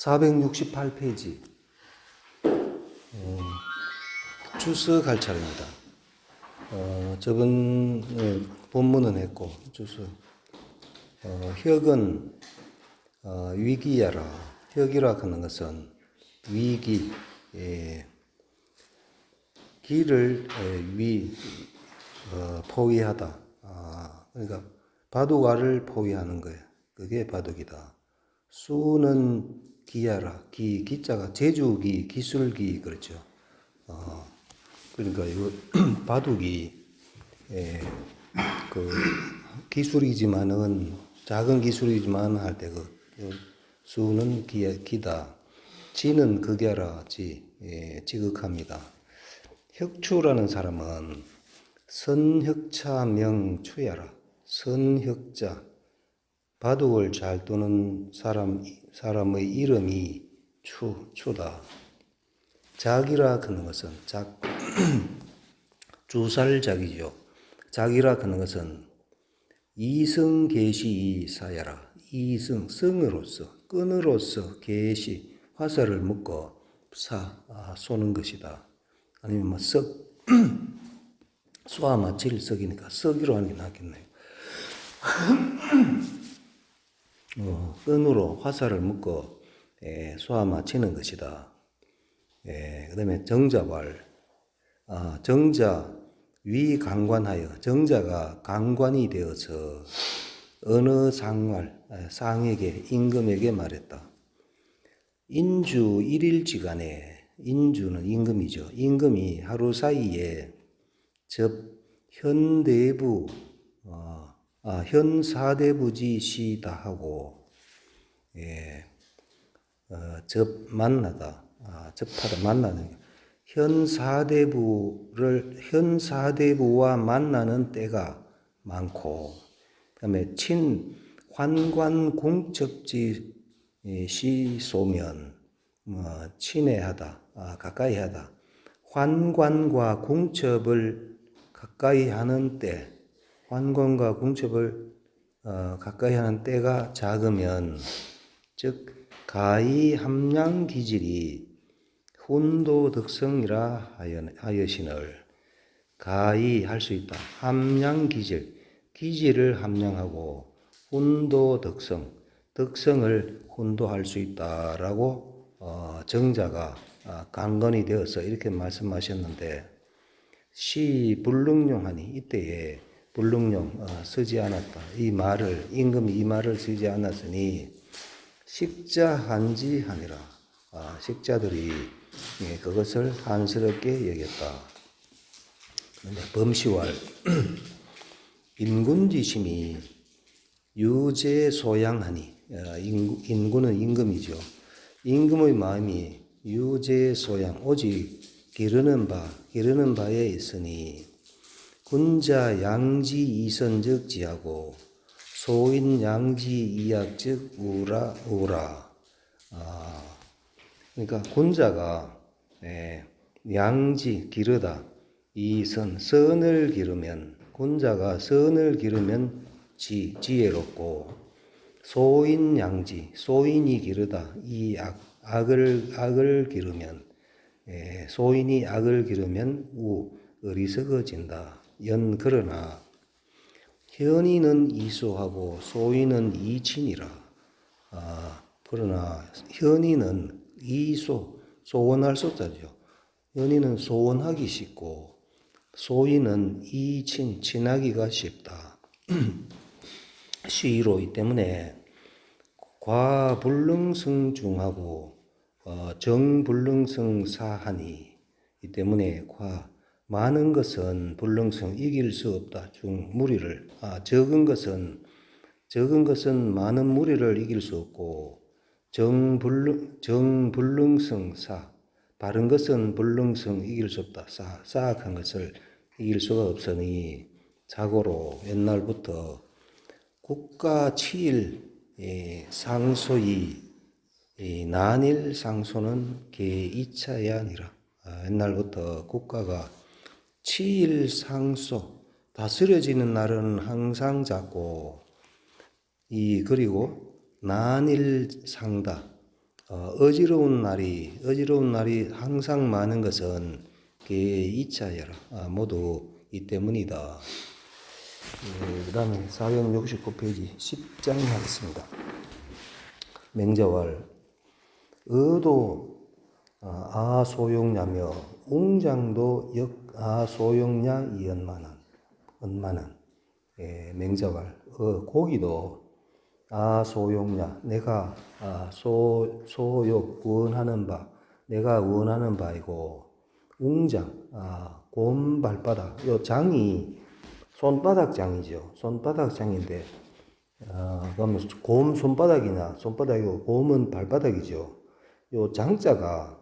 468페이지 주스 갈찰입니다. 저번 본문은 했고 주스 혁은 위기야라. 혁이라 하는 것은 위기, 기를 포위하다. 그러니까 바둑알을 포위하는 거예요. 그게 바둑이다. 수는 기야라. 기자가 제주기, 기술기 그렇죠. 그러니까 이 바둑이 그 기술이지만은 작은 기술이지만 할 때 수는 기다. 지는 극야라. 지극합니다. 혁추라는 사람은 선혁차명추야라. 선혁자. 바둑을 잘 두는 사람의 이름이 추다. 작이라 하는 것은 주살작이죠. 작이라 하는 것은 이승계시사야라. 이승, 성으로서, 끈으로서 계시, 화살을 묶어 쏘는 것이다. 아니면 쏘아 마칠 썩이니까 썩이로 하는 게 낫겠네요. 끈으로 화살을 묶어 쏘아 마치는 것이다. 그 다음에 정자왈. 정자 위강관하여. 정자가 강관이 되어서 어느 상에게 임금에게 말했다. 인주 1일지간에. 인주는 임금이죠. 임금이 하루 사이에 현대부 현사대부지시다 하고 접하다 만나는 현사대부와 만나는 때가 많고, 그다음에 환관궁첩지 시소면 친애하다, 가까이 하다. 환관과 궁첩을 가까이 하는 때, 환관과 궁첩을 가까이 하는 때가 작으면, 즉 가히 함량 기질이 훈도덕성이라 하여신을. 가히 할 수 있다. 함량 기질을 함량하고 훈도덕성, 덕성을 훈도할 수 있다라고 정자가 강건이 되어서 이렇게 말씀하셨는데, 불능용하니 이때에 불능용 쓰지 않았다. 임금이 이 말을 쓰지 않았으니 식자한지 하니라. 식자들이 그것을 한스럽게 여겼다. 그런데 범시왈 인군지심이 유제소양하니. 인군은 임금이죠. 임금의 마음이 유제소양, 오직 기르는 바에 있으니 군자 양지 이선적 지하고 소인 양지 이약적 우라. 그러니까 군자가 양지 기르다. 선을 기르면, 군자가 선을 기르면 지혜롭고, 소인 양지, 소인이 기르다. 악을 기르면, 소인이 악을 기르면 어리석어진다. 그러나 현이는 이소하고 소인은 이친이라. 그러나 현이는 소원할 수 없다죠. 현이는 소원하기 쉽고 소인은 친하기가 쉽다. 시로이 때문에 과불능성 중하고 정불능성 사하니. 이 때문에 많은 것은 불능성 이길 수 없다. 적은 것은 많은 무리를 이길 수 없고, 정불능성 바른 것은 불능성 이길 수 없다. 사악한 것을 이길 수가 없으니, 자고로 옛날부터 국가 치일 상소이 난일 상소는 개이차야 아니라. 옛날부터 국가가 치일 상소, 다스려지는 날은 항상 작고, 그리고 난일 상다, 어지러운 날이 항상 많은 것은 그의 2차여라. 모두 이 때문이다. 그 다음에 469페이지 10장 하겠습니다. 맹자왈 의도 아소용냐며 웅장도 역아소용냐 이언만한 맹자왈 고기도 아소용냐 내가 소욕 원하는 바 내가 원하는 바이고 웅장 곰발바닥 요 장이 손바닥 장이죠. 손바닥 장인데 그러면 곰 손바닥이고 곰은 발바닥이죠. 요 장자가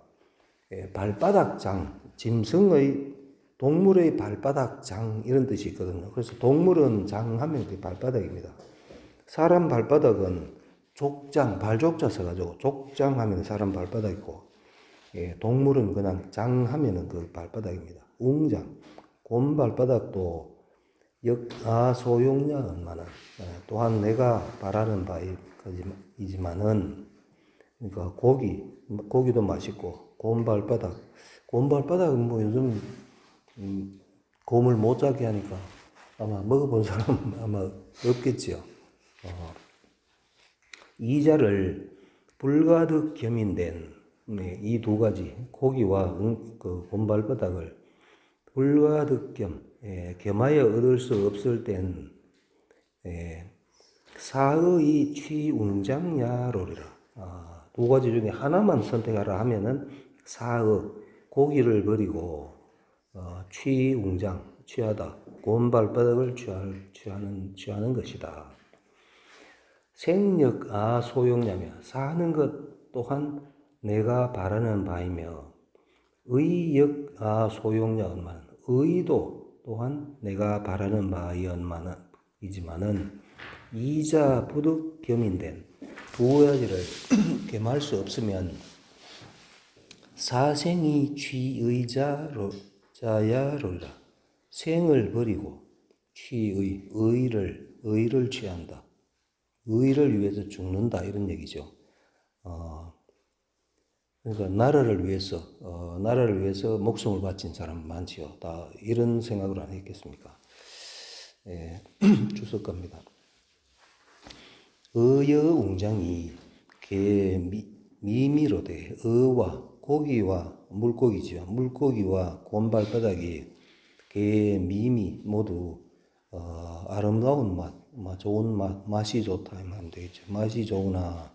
발바닥 장, 짐승의 동물의 발바닥 장 이런 뜻이 있거든요. 그래서 동물은 장하면 그 발바닥입니다. 사람 발바닥은 족장, 발족자 써가지고 족장하면 사람 발바닥이고 동물은 그냥 장하면은 그 발바닥입니다. 웅장, 곰 발바닥도 역아소용냐 얼마나 또한 내가 바라는 바이지만은 그러니까 고기도 맛있고 곰발바닥은 뭐 요즘 곰을 못 잡게 하니까 아마 먹어본 사람 아마 없겠지요. 이자를 불가득 겸인된 이 두 가지 고기와 그 곰발바닥을 불가득 겸하여 얻을 수 없을 땐 사의 취웅장야로리라. 두 가지 중에 하나만 선택하라 하면은 사의 고기를 버리고 취웅장 취하다 곰발바닥을 취하는 것이다. 생력 소용냐며 사는 것 또한 내가 바라는 바이며 의역 소용냐 얼마나 의도 또한 내가 바라는 바이지만은 이자 부득 겸인된 두 가지를 겸할 수 없으면 사생이 취의자야로라. 생을 버리고 의를 취한다. 의를 위해서 죽는다 이런 얘기죠. 그러니까 나라를 위해서 목숨을 바친 사람 많지요. 다 이런 생각을 안 했겠습니까? 주석갑니다. 의여웅장이 미미로되 의와 고기와 물고기지요. 물고기와 곰발바닥이 미미 모두 아름다운 좋은 맛이 좋다 하면 되겠죠. 맛이 좋으나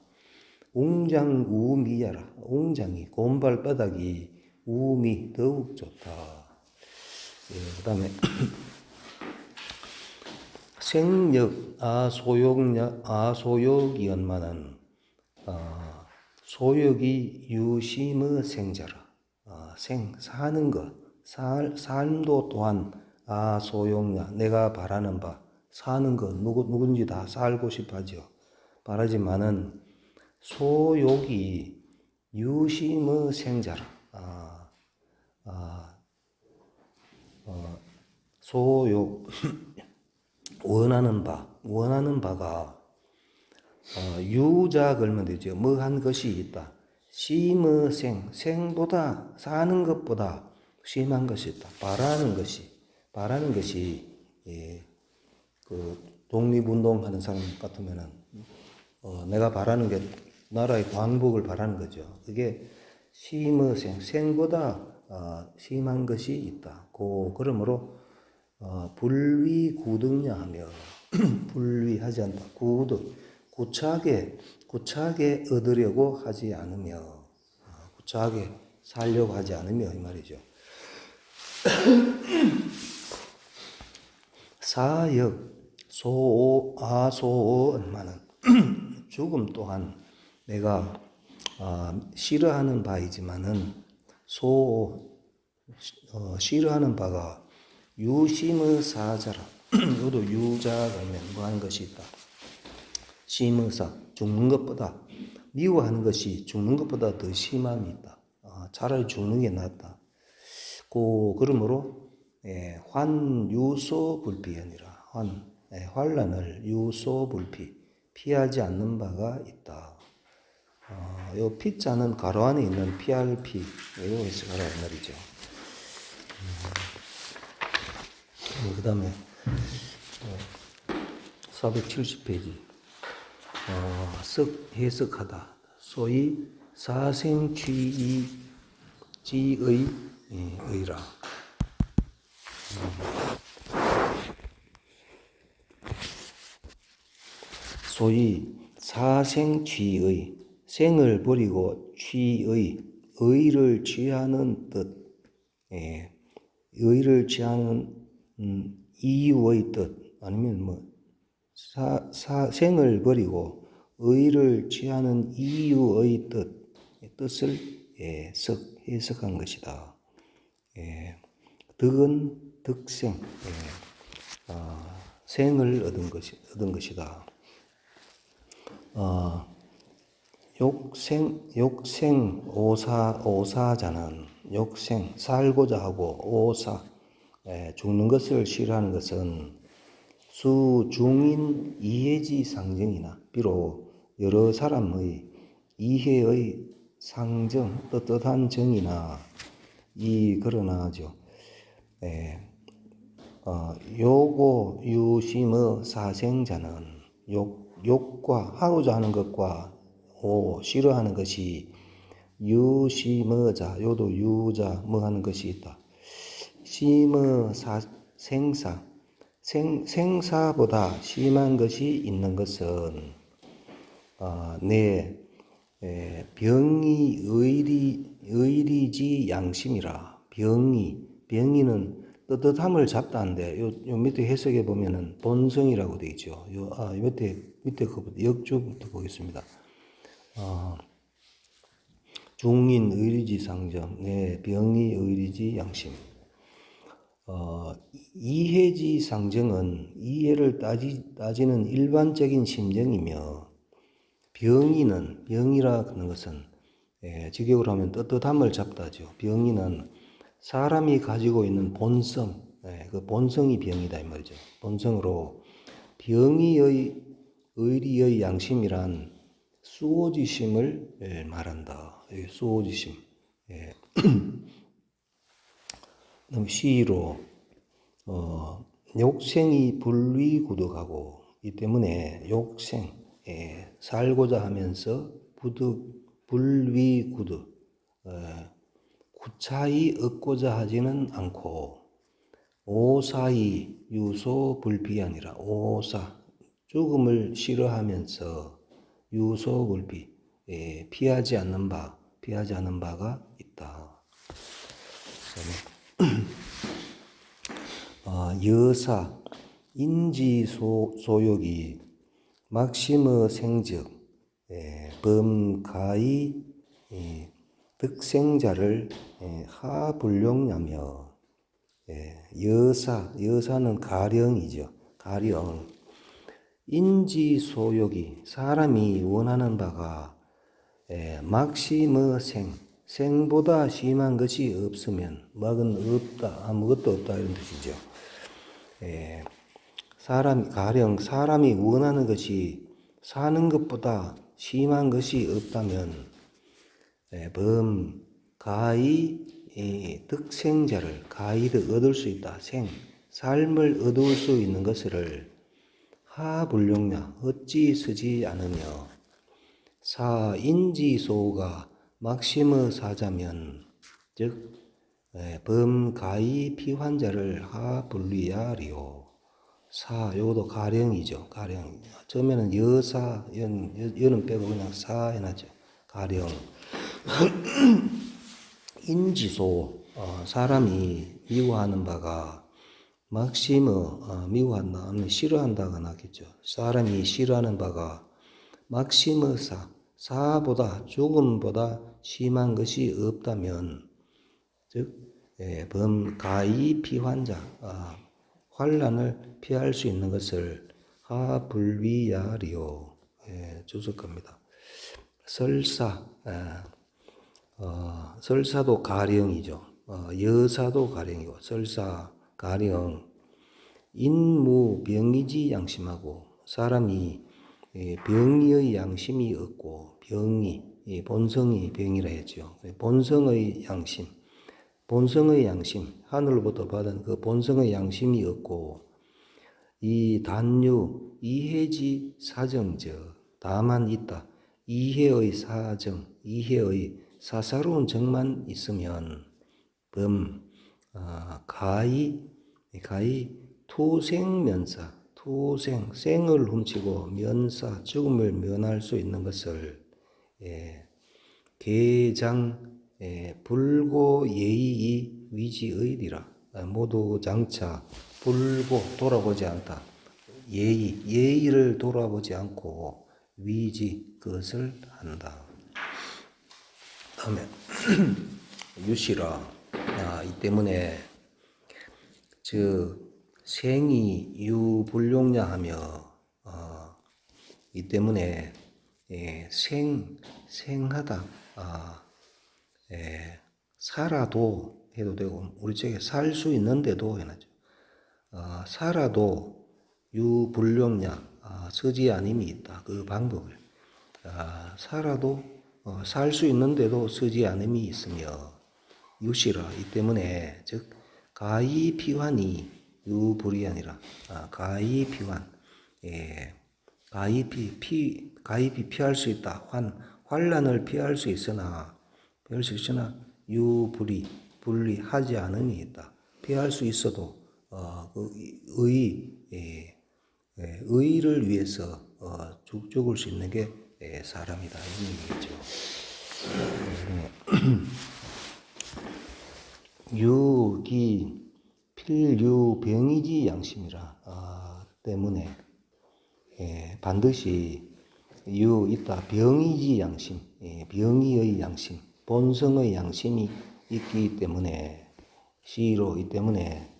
웅장우미야라. 웅장이 곰발바닥이 우미 더욱 좋다. 그 다음에 생력 소욕이언만은 소욕이 유심의 생자라. 사는 것 삶도 또한 소욕냐 내가 바라는 바 사는 것 누군지 다 살고 싶어 하죠. 바라지만은 소욕이 유심의 생자라. 소욕 원하는 바가 유자 걸면 되죠. 뭐 한 것이 있다. 심의 생보다 사는 것보다 심한 것이 있다. 바라는 것이 그 독립운동하는 사람 같으면은 내가 바라는 게 나라의 광복을 바라는 거죠. 그게 심의 생보다 심한 것이 있다. 그러므로 불위구득냐 하며 불위하지 않다. 구차하게 얻으려고 하지 않으며 구차하게 살려고 하지 않으며 이 말이죠. 사역 소오 얼마는 죽음 또한 내가 싫어하는 바이지만은 싫어하는 바가 유심의 사자라. 이것도 유자가 있면 뭐 하는 것이 있다. 심의 사 죽는 것보다 미워하는 것이 죽는 것보다 더 심함이 있다. 차라리 죽는 게 낫다. 그러므로 환유소 불피하니라. 환란을 유소 불피 피하지 않는 바가 있다. 요 P자는 가로 안에 있는 PRP, 이거 해석하라는 말이죠. 그 다음에 470페이지. 해석하다. 소위 사생취이지의 의라. 소위 사생취의, 생을 버리고 취의, 의를 취하는 뜻, 의를 취하는 이유의 뜻, 아니면 생을 버리고 의를 취하는 이유의 뜻을 해석한 것이다. 득은 득생, 생을 얻은 것이다. 욕생 오사자는 욕생 살고자 하고 오사 죽는 것을 싫어하는 것은 수중인 이해지 상정이나 비록 여러 사람의 이해의 상정 떳떳한 정이나 그러나죠. 요고 유심의 사생자는 욕과 하고자 하는 것과 싫어하는 것이 유심의자, 요도 유자 하는 것이 있다. 심의 생사보다 심한 것이 있는 것은 내 병이 의리지 양심이라. 병이는 떳떳함을 잡다는데 요 밑에 해석해 보면은 본성이라고 되어 있죠. 밑에 그부터 역주부터 보겠습니다. 중인 의리지 상정, 내 병이 의리지 양심. 이해지 상정은 이해를 따지는 일반적인 심정이며, 병이라 하는 것은 직역으로 하면 떳떳함을 잡다죠. 병이는 사람이 가지고 있는 본성, 그 본성이 병이다 이 말이죠. 본성으로 병이의 의리의 양심이란 수오지심을 말한다. 수오지심. 시로 욕생이 불위구득하고 이 때문에 욕생 살고자 하면서 불위구득 구차히 얻고자 하지는 않고 오사이 유소불비아니라. 오사 죽음을 싫어하면서 유소불비 피하지 않는 바가 있다. 여사 인지소욕이 막심의 생적 범가의 득생자를 하불용냐며. 여사는 가령이죠. 가령 인지소욕이 사람이 원하는 바가 막심의 생보다 심한 것이 없으면, 막은 없다, 아무것도 없다 이런 뜻이죠. 가령 사람이 원하는 것이 사는 것보다 심한 것이 없다면 가히 득생자를 가히득 얻을 수 있다. 삶을 얻을 수 있는 것을 하불용냐 어찌 쓰지 않으며. 인지소가 막심의 사자면 즉 범가히 피환자를 하불리야리요. 요도 가령이죠. 가령. 처음에는 여사, 여는 빼고 그냥 사 해놨죠. 가령. 인지소, 사람이 미워하는 바가 미워한다, 싫어한다가 낫겠죠. 사람이 싫어하는 바가 막심의 사보다, 죽음보다 심한 것이 없다면, 즉, 범가히 피환자, 환란을 피할 수 있는 것을 하불위야리요. 주석합니다. 설사도 가령이죠. 여사도 가령이고, 설사, 가령, 인무병이지 양심하고, 사람이 병이의 양심이 없고, 병이 이 본성이 병이라 했죠. 본성의 양심, 본성의 양심, 하늘로부터 받은 그 본성의 양심이 없고 이 단유 이해지 사정저 다만 있다. 이해의 사정, 이해의 사사로운 정만 있으면 가히 투생면사, 투생, 생을 훔치고 면사, 죽음을 면할 수 있는 것을 계장 불고 예의 위지의리라. 모두 장차 불고 돌아보지 않다. 예의를 돌아보지 않고 위지 그것을 한다. 다음에 유시라. 이 때문에 생이 유불용냐 하며 이 때문에 생하다 살아도 해도 되고 우리 쪽에 살 수 있는데도 해놨죠. 살아도 유불용냐 서지 아님이 있다. 그 방법을 살아도 살 수 있는데도 서지 아님이 있으며 유시라. 이 때문에 즉 가히 피환이 유불이아니라. 가히 피환 가히 피할 수 있다. 환란을 피할 수 있으나 불리하지 않음이 있다. 피할 수 있어도 의를 위해서 죽을 수 있는 게 사람이다. 이런 얘기죠. 유기 필유병이지 양심이라. 때문에 반드시 있다. 병이지 양심, 병이의 양심, 본성의 양심이 있기 때문에 시로 이 때문에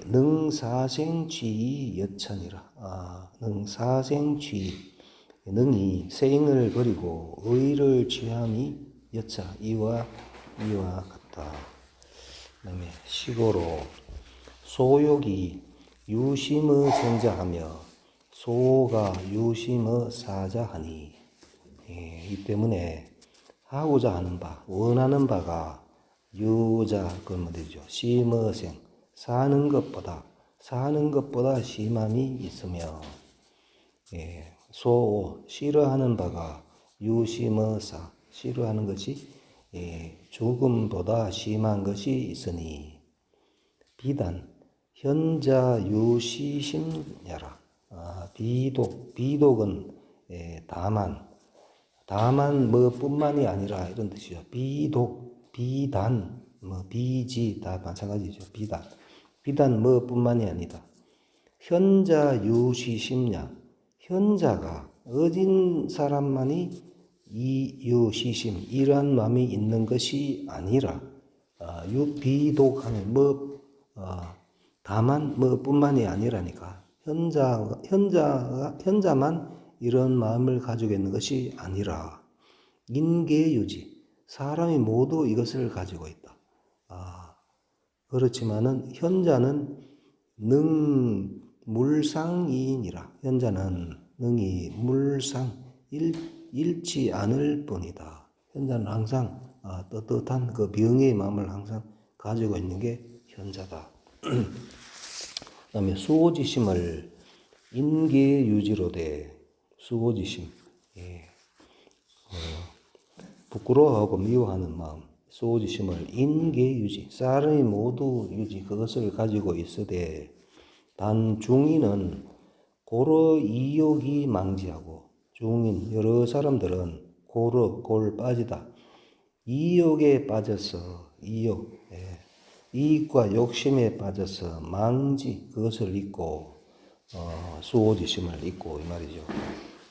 능사생취 여천이라. 능사생취 능이 생을 버리고 의를 취함이 여차 이와 같다. 그다음에 시고로 소욕이 유심의 생자하며 소가 유심의 사자하니. 이 때문에 하고자 하는 바, 원하는 바가 유자 그러면 되죠. 심의 생 사는 것보다 심함이 있으며 소 싫어하는 바가 유심의 사 싫어하는 것이 죽음보다 심한 것이 있으니 비단 현자 유시심야라. 비독은 다만 뭐뿐만이 아니라 이런 뜻이죠. 비단 비지 다 마찬가지죠. 비단 뭐뿐만이 아니다. 현자 유시심야. 현자가 어진 사람만이 이 유시심 이러한 마음이 있는 것이 아니라 비독하면 다만 뭐뿐만이 아니라니까 현자만 이런 마음을 가지고 있는 것이 아니라 인계유지 사람이 모두 이것을 가지고 있다. 그렇지만은 현자는 물상이니라. 현자는 능이 물상 잃지 않을 뿐이다. 현자는 항상 떳떳한 그 병의 마음을 항상 가지고 있는 게 현자다. 그다음에 수호지심을 인계유지로 돼. 수호지심 부끄러워하고 미워하는 마음 수호지심을 인계유지 사람이 모두 유지 그것을 가지고 있으되 단 중인은 고러 이욕이 망지하고 중인 여러 사람들은 골 빠지다 이욕에 빠져서 이익과 욕심에 빠져서 망지 그것을 잊고 수호지심을 잊고 이 말이죠.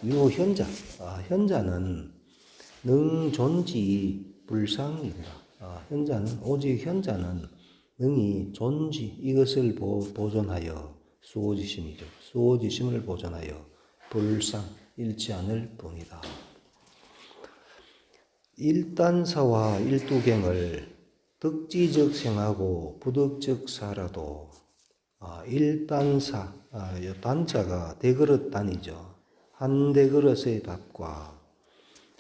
요 현자는 능존지 불상이다. 오직 현자는 능히 존지 이것을 보존하여 수호지심이죠. 수호지심을 보존하여 불상 잃지 않을 뿐이다. 일단사와 일두경을 덕지적 생하고 부덕적 사라도 일단사 단자가 대그릇 단이죠. 한 대그릇의 밥과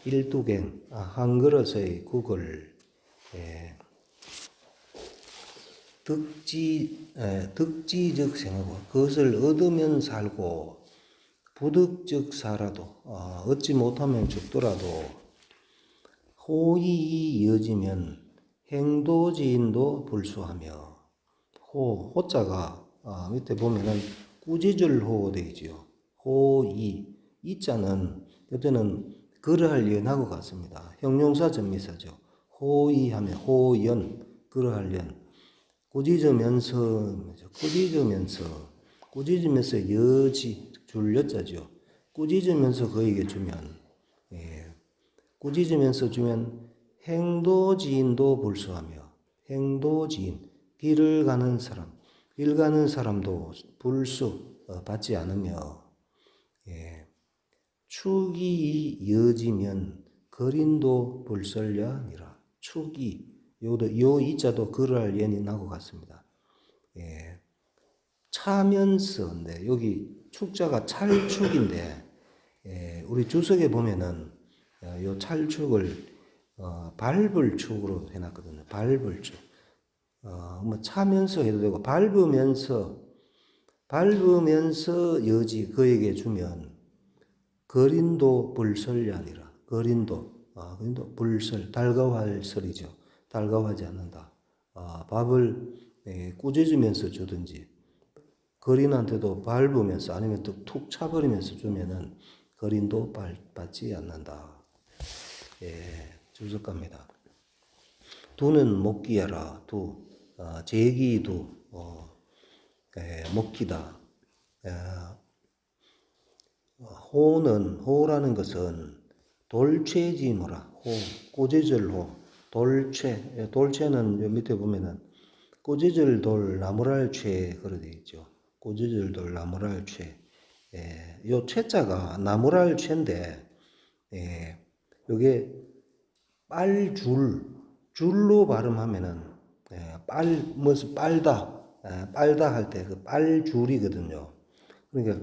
일두갱, 한 그릇의 국을 득지즉 생하고 그것을 얻으면 살고 부득즉 살아도 얻지 못하면 죽더라도 호의이 이어지면 행도지인도 불수하며 호자가 밑에 보면은 꾸짖을 되어 있지요. 호의 이자는 이때는 그러할 연하고 같습니다. 형용사 전미사죠. 호의하면 호연 그러할 연 꾸짖으면서 여지 줄 여자죠. 꾸짖으면서 그에게 주면 꾸짖으면서 주면 행도지인도 불수하며 행도지인 길을 가는 사람도 불수 받지 않으며 축이 이어지면 거린도 불설려니라. 축이 요 이자도 그럴 연이 나고 같습니다. 차면서인데 여기 축자가 찰축인데 우리 주석에 보면은 요 찰축을 밟을 축으로 해놨거든요. 밟을 축. 뭐 차면서 해도 되고 밟으면서 여지 그에게 주면 거린도 불설이 아니라 거린도 불설 달가워할 설이죠. 달가워하지 않는다. 밥을 꾸짖으면서 주든지 거린한테도 밟으면서 아니면 또 툭 차버리면서 주면은 거린도 받지 않는다. 주석갑니다. 두는 먹기야라. 제기도 먹기다. 호라는 것은 돌체지모라. 꼬재절 호. 돌체는 밑에 보면은 꼬재절 돌 나무랄 채 그래 되어 있죠. 꼬재절 돌 나무랄 채. 요 채자가 나무랄 채인데 요게 줄로 발음하면은 빨다 할 때 그 빨줄이거든요. 그러니까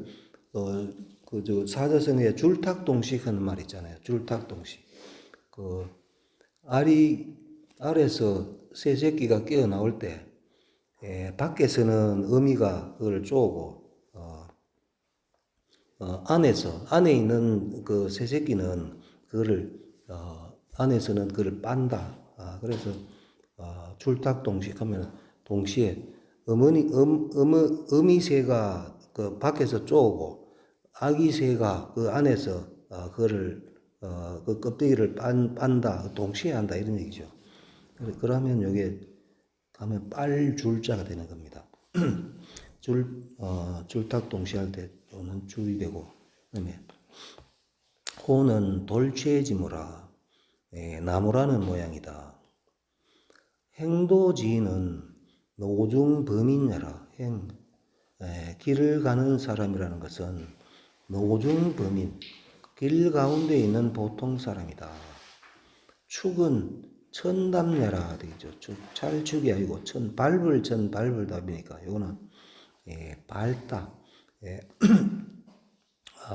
사자성어에 줄탁동식 하는 말 있잖아요. 줄탁동식. 알에서 새 새끼가 깨어 나올 때 밖에서는 어미가 그걸 쪼고 안에 있는 그 새 새끼는 그거를 안에서는 그걸 빤다. 그래서 줄탁동식 하면 동시에 어미 새가 그 밖에서 쪼고 아기 새가 그 안에서 그거를 그 껍데기를 빤다. 동시에 한다 이런 얘기죠. 그러면 요게 하면 빨줄자가 되는 겁니다. 줄탁 동시할 때 또는 줄이 되고 그다음에 호는 돌체지무라 나무라는 모양이다. 행도지는 노중범인이라 길을 가는 사람이라는 것은 노중범인 길 가운데 있는 보통 사람이다. 축은 천담내라 되죠. 찰축이 아니고 밟을답이니까 이거는 밟다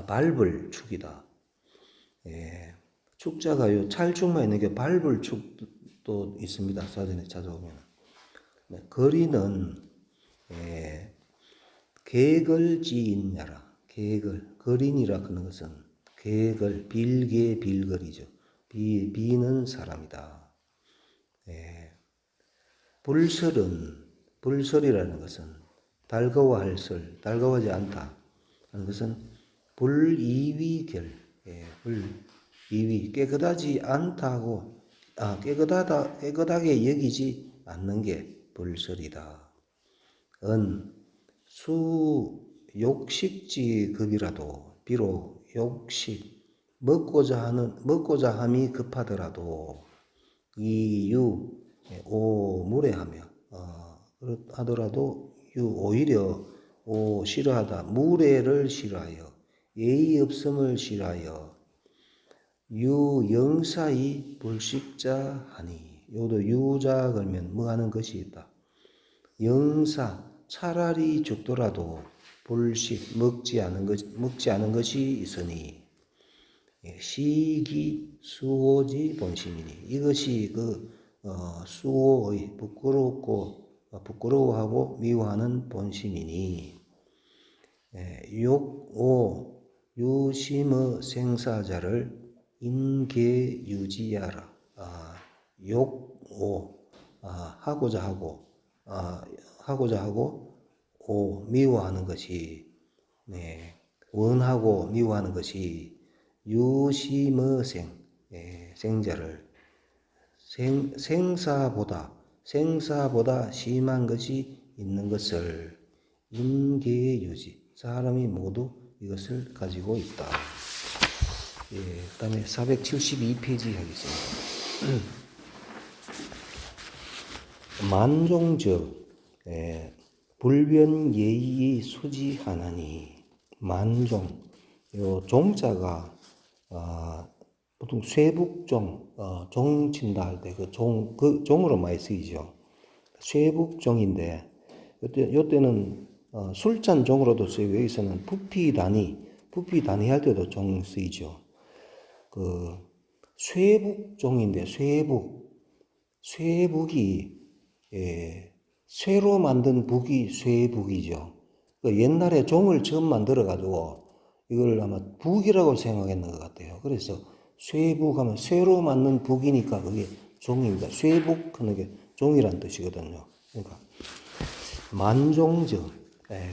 밟을 축이다. 축자가 요 찰축만 있는 게 밟을 축도 있습니다. 사전에 찾아오면 거리는 계걸지인야라. 거린이라 하는 것은 빌거리죠. 비는 사람이다. 불설이라는 것은 달가워하지 않다 하는 것은 불이위결, 불이위 깨끗하지 않다고 깨끗하게 여기지 않는 게 불설이다. 욕식지급이라도 비록 욕식 먹고자 함이 급하더라도 무례하며 하더라도 오히려 싫어하다 무례를 싫어하여 예의 없음을 싫어하여 영사이 불식자 하니 요도 유자 걸면 뭐 하는 것이 있다. 영사 차라리 죽더라도 불식 먹지 않은 것이 있으니 시기 수오지 본심이니 이것이 수오의 부끄러워하고 미워하는 본심이니 욕오 유심의 생사자를 인계유지하라. 욕오 하고자 하고 미워하는 것이 원하고 미워하는 것이 유심의 생자를 생사보다 심한 것이 있는 것을 인계유지 사람이 모두 이것을 가지고 있다. 그 다음에 472페이지 하겠습니다. 만종적 불변예의 수지하나니 만종 요 종자가 보통 쇠북종 종 친다 할 때 그 종으로 많이 쓰이죠. 쇠북종인데 요때는 술잔 종으로도 쓰이고 여기서는 부피 단위 할 때도 종 쓰이죠. 그 쇠북종인데 쇠북이 쇠로 만든 북이 쇠북이죠. 옛날에 종을 처음 만들어 가지고 이걸 아마 북이라고 생각했는 것 같아요. 그래서 쇠북 하면 쇠로 만든 북이니까 그게 종입니다. 쇠북 하는 게 종이란 뜻이거든요. 그러니까 만종적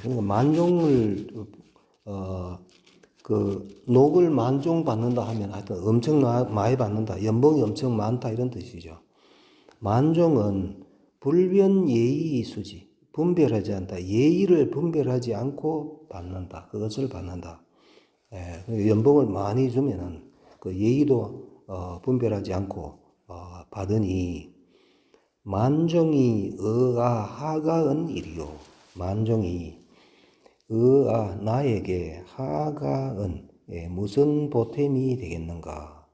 그러니까 만종을 녹을 만종 받는다 하면 하여튼 엄청 많이 받는다. 연봉이 엄청 많다 이런 뜻이죠. 만종은 불변예의 수지 분별하지 않다. 예의를 분별하지 않고 받는다. 그것을 받는다. 연봉을 많이 주면은 그 예의도 분별하지 않고 받으니 만종이 의아 하가은 일이요. 만종이 의아 나에게 하가은 무슨 보탬이 되겠는가.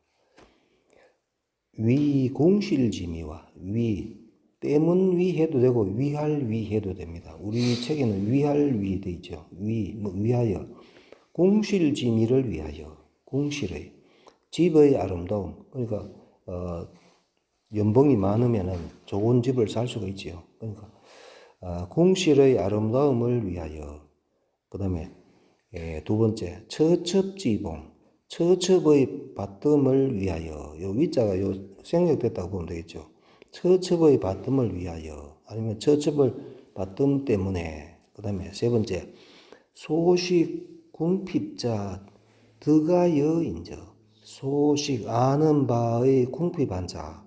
위 공실지미와 위 때문 위 해도 되고 위할 위 해도 됩니다. 우리 책에는 위할 위 돼 있죠. 위하여 공실지미를 위하여 공실의 집의 아름다움 그러니까 연봉이 많으면은 좋은 집을 살 수가 있지요. 그러니까 공실의 아름다움을 위하여 그 다음에 두 번째 처첩지봉 처첩의 받듦을 위하여 요 위자가 요 생략됐다고 보면 되겠죠. 처첩의 받듦을 위하여 아니면 처첩을 받듦 때문에 그 다음에 세 번째 소식 궁핍자 드가여인저 소식 아는 바의 궁핍한 자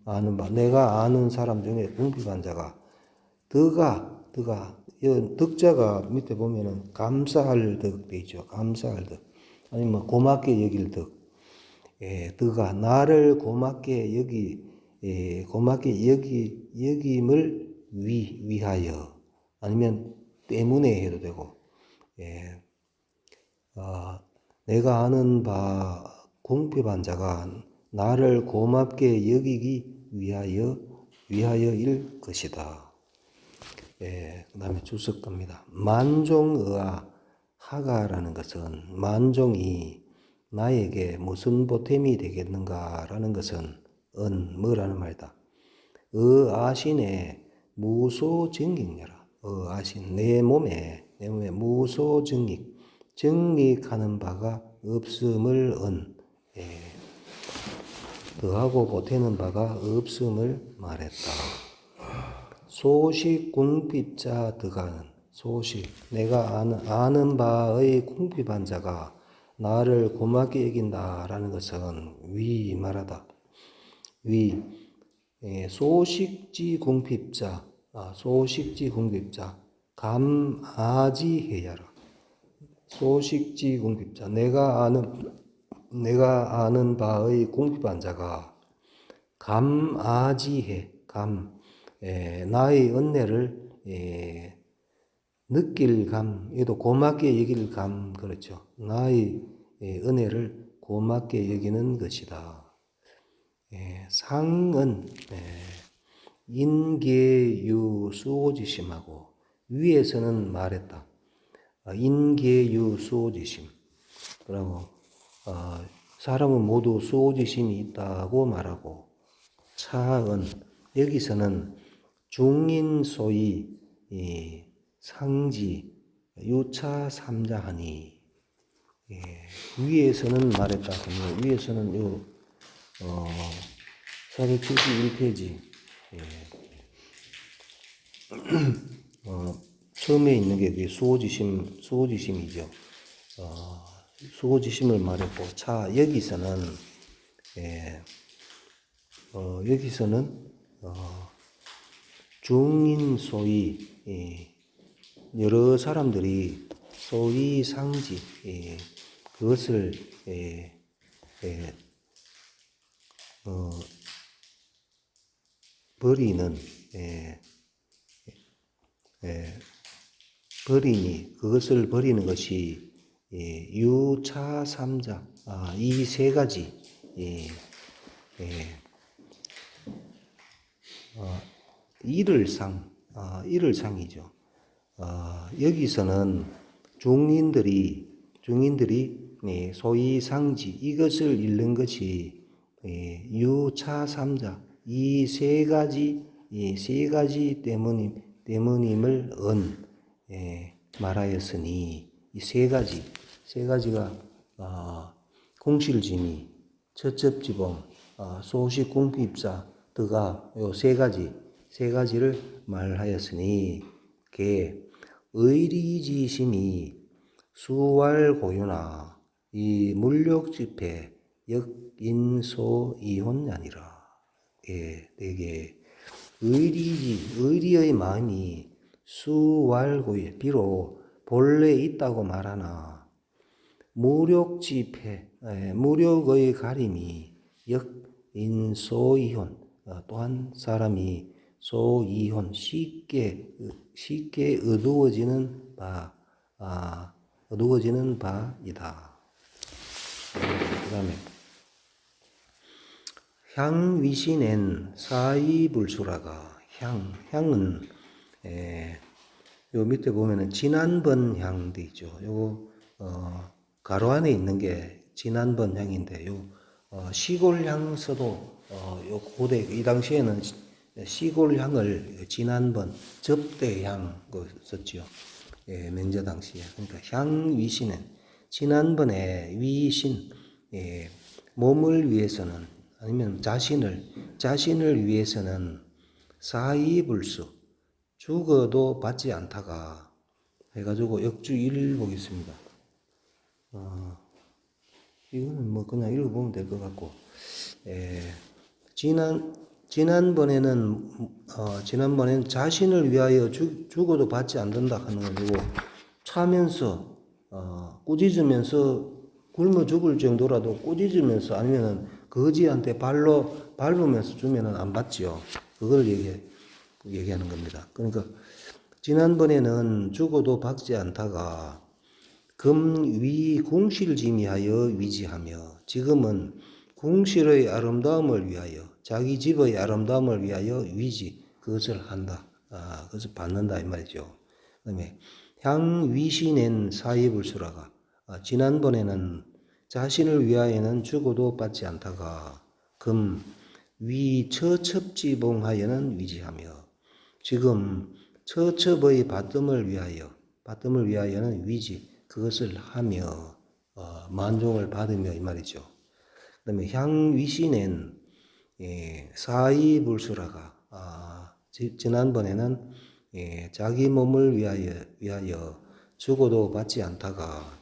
아는 바 내가 아는 사람 중에 궁핍한 자가 드가 덕자가 밑에 보면은 감사할 덕 돼 있죠. 감사할 덕 아니면 고맙게 여길 덕 드가 나를 고맙게 여김을 위하여 아니면 때문에 해도 되고 내가 아는 바 궁핍한 자가 나를 고맙게 여기기 위하여일 것이다. 그 다음에 주석갑니다. 만종의아 하가라는 것은 만종이 나에게 무슨 보탬이 되겠는가라는 것은 뭐라는 말이다. 아신에 무소증익녀라. 아신 내 몸에 무소증익하는 바가 없음을 더하고 보태는 바가 없음을 말했다. 소식 궁핍자 드가는 소식 내가 아는 바의 궁핍한 자가 나를 고맙게 여긴다라는 것은 위 말하다. 소식지 궁핍자 감아지해야라. 소식지 궁핍자 내가 아는 바의 궁핍한 자가 감아지해 나의 은혜를 느낄 이도 고맙게 여길 그렇죠. 나의 은혜를 고맙게 여기는 것이다. 상은 인계유 수오지심하고 위에서는 말했다. 인계유 수오지심 그리고 사람은 모두 수호지심이 있다고 말하고, 차은 여기서는 중인소위 상지 유차 삼자하니, 위에서는 말했다 하면 위에서는 요 471페이지 처음에 있는 게 수호지심이죠. 수호지심을 말했고, 차 여기서는 여기서는 중인 소위 여러 사람들이 소위 상지 그것을 버리는 버리니 그것을 버리는 것이 유차삼자 이 세 가지 일을상이죠. 여기서는 중인들이 소위 상지 이것을 잃는 것이 유차삼자 이 세 가지 때문임을 말하였으니, 이 세 가지가 공실지니, 처첩지봉, 소식궁핍자 드가 요 세 가지를 말하였으니, 개 의리지심이 수왈고유나 이 물욕집회 역인소이혼냐니라. 되게 의리의 마음이 수왈고유 비록 본래 있다고 말하나 무력집회 무력의 가림이 역인소이혼 또한 사람이 소이혼 쉽게 어두워지는 바이다. 그 다음에 향위신엔 사이불수라가 향은 요 밑에 보면은 지난번 향 돼 있죠. 요거 가로 안에 있는 게 지난번 향인데 요 시골 향서도 요 고대 이 당시에는 시골 향을 지난번 접대향 썼죠. 명제 당시에. 그러니까 향위신엔 지난번에 위신 몸을 위해서는 아니면 자신을 위해서는 사이불수 죽어도 받지 않다가 해가지고 역주 1 보겠습니다. 이거는 뭐 그냥 읽어보면 될 것 같고, 지난번에는 자신을 위하여 죽어도 받지 않는다 하는 거고, 차면서 꾸짖으면서 굶어 죽을 정도라도 꾸짖으면서 아니면은 거지한테 발로 밟으면서 주면은 안 받지요. 그걸 얘기하는 겁니다. 그러니까 지난번에는 죽어도 받지 않다가 금위 궁실지미하여 위지하며, 지금은 궁실의 아름다움을 위하여 자기 집의 아름다움을 위하여 위지 그것을 한다. 그것을 받는다 이 말이죠. 그다음에 향위신엔 사이불수라가 지난번에는 자신을 위하여는 죽어도 받지 않다가 금위 처첩지봉하여는 위지하며, 지금 처첩의 받음을 위하여는 위지 그것을 하며 만종을 받으며 이 말이죠. 그 다음에 향위신엔 사이불수라가 지난번에는 자기 몸을 위하여 죽어도 받지 않다가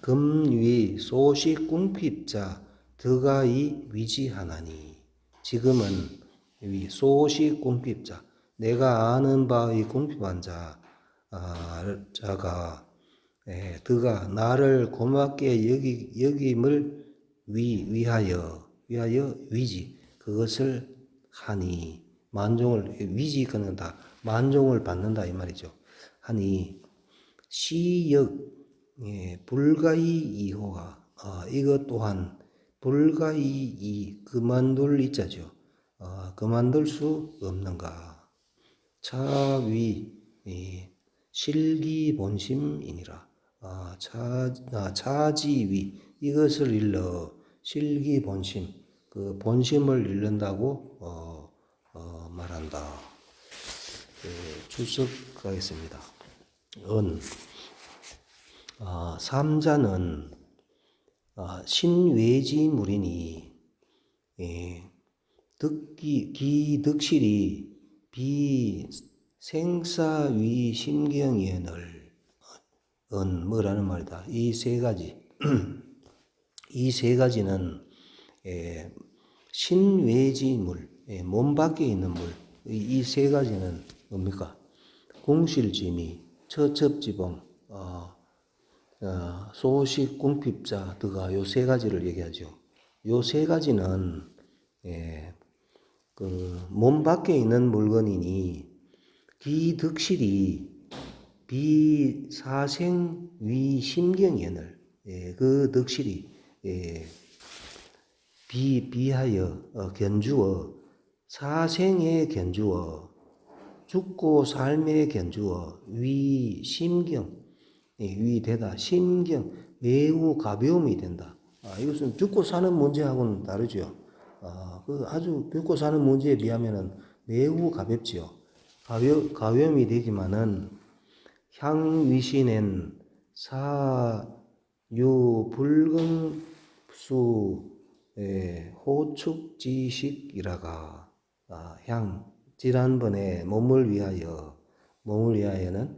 금위 소식궁핍자 드가이 위지하나니, 지금은 위 소식궁핍자 내가 아는 바의 궁핍한 자가 드가 나를 고맙게 여김을 위하여 위지 그것을 하니, 만종을 위지 그는 다 만종을 받는다 이 말이죠. 하니 시역 불가이 이호가 이것 또한 불가이 그만둘 이자죠. 그만둘 수 없는가. 차위 실기본심이니라. 차지위 이것을 일러 실기 본심, 그 본심을 잃는다고 말한다. 출석하겠습니다. 삼자는 신외지물이니 기득실이 비생사위 심경이언을 뭐라는 말이다. 이 세 가지 이 세 가지는 신외지물, 몸 밖에 있는 물, 이 세 가지는 뭡니까? 궁실지미, 처첩지봉, 소식, 궁핍자 등가 요 세 가지를 얘기하죠. 요 세 가지는 그 몸 밖에 있는 물건이니 기득실이 비사생위 심경연을 그 득실이 비하여 견주어 사생에 견주어 죽고 삶에 견주어 위 심경 위 되다 심경 매우 가벼움이 된다. 이것은 죽고 사는 문제하고는 다르죠. 그 아주 죽고 사는 문제에 비하면은 매우 가볍지요. 가벼움이 되지만은 향위신엔 사유 불금수 호축지식이라가 향 지난번에 몸을 위하여는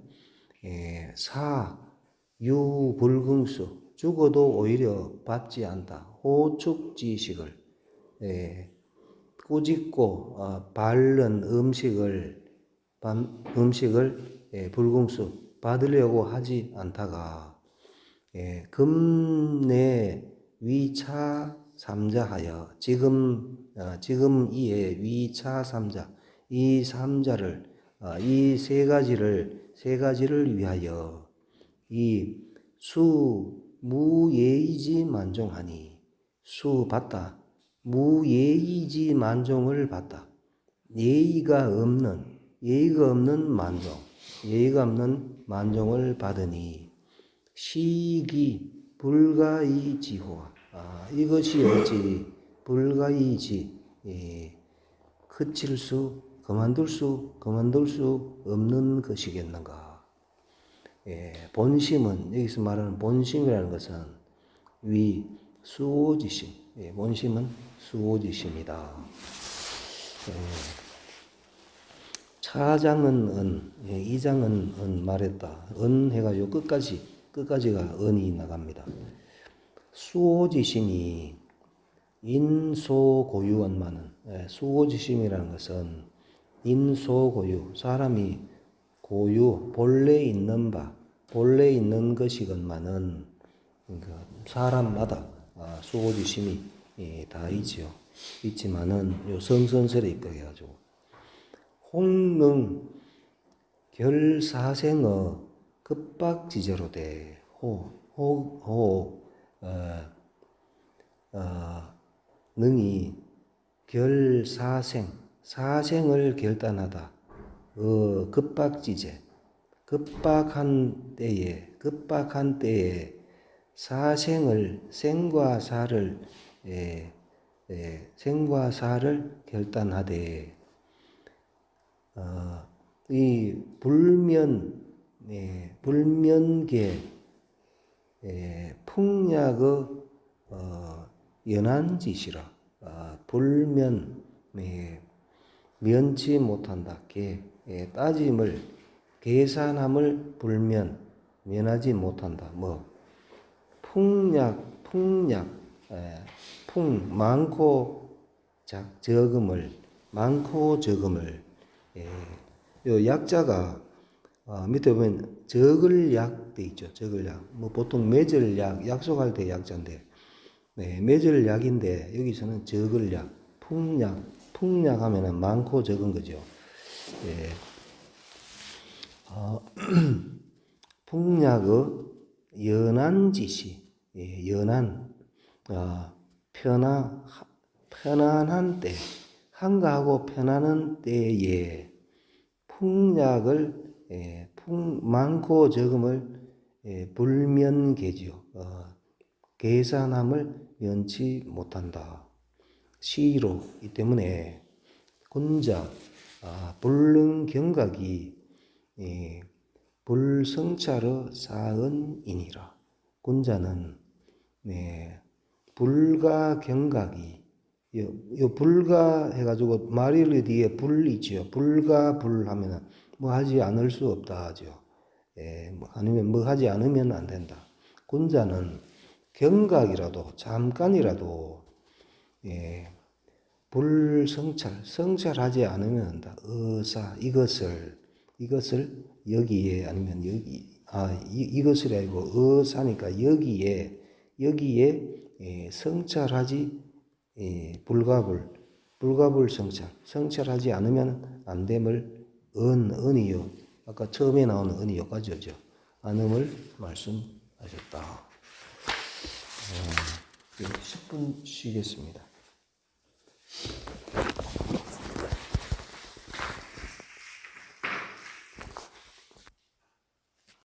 사유 불금수 죽어도 오히려 받지 않다. 호축지식을 꾸짖고 바른 음식을 불금수 받으려고 하지 않다가 금내 위차 삼자하여 지금 이에 위차 삼자 이 삼자를 이 세 가지를 위하여 이 수 무예의지 만종하니 수 받다 무예의지 만종을 받다. 예의가 없는 만종을 받으니 시기 불가이지호와 이것이 어찌 불가이지 그만둘 수 없는 것이겠는가. 본심은 여기서 말하는 본심이라는 것은 위 수오지심, 본심은 수오지심이다. 차장은 이장은 말했다. 해가지고 끝까지가 은이 나갑니다. 수오지심이 인소고유원만은 수오지심이라는 것은 인소고유 사람이 고유 본래 있는 것이건만은 사람마다 수오지심이 다 있지만은 요 성선설에 입각해가지고 홍능 결사생어 급박지제로되 능이 사생을 결단하다. 급박지제 급박한 때에 생과 사를 결단하되 이 불면계 풍약의 연한짓이라 면치 못한다. 따짐을 계산함을 면하지 못한다. 많고 적음을 요 약자가 밑에 보면 적을약 돼 있죠. 적을약 보통 매절약 약속할 때 약자인데 매절약인데 여기서는 적을약 풍약 하면은 많고 적은 거죠. 풍약의 연한 짓이 편안한 때 한가하고 편안한 때에 풍약을 많고 적음을 불면계지요. 계산함을 면치 못한다. 시로 이 때문에 군자 불능 경각이 불성찰의 사은이니라. 군자는 불가 경각이 요 불가 해가지고 말일 뒤에 불 있죠. 불가 불 하면은 뭐 하지 않을 수 없다 하죠. 아니면 뭐 하지 않으면 안 된다. 군자는 경각이라도 잠깐이라도 성찰하지 않으면 한다. 이것을 여기에 아니면 이것을 아니고 사니까 여기에 성찰하지 불가불 성찰하지 않으면 안 됨을 은이요. 아까 처음에 나오는 은이 여기까지죠. 안음을 말씀하셨다. 10분 쉬겠습니다.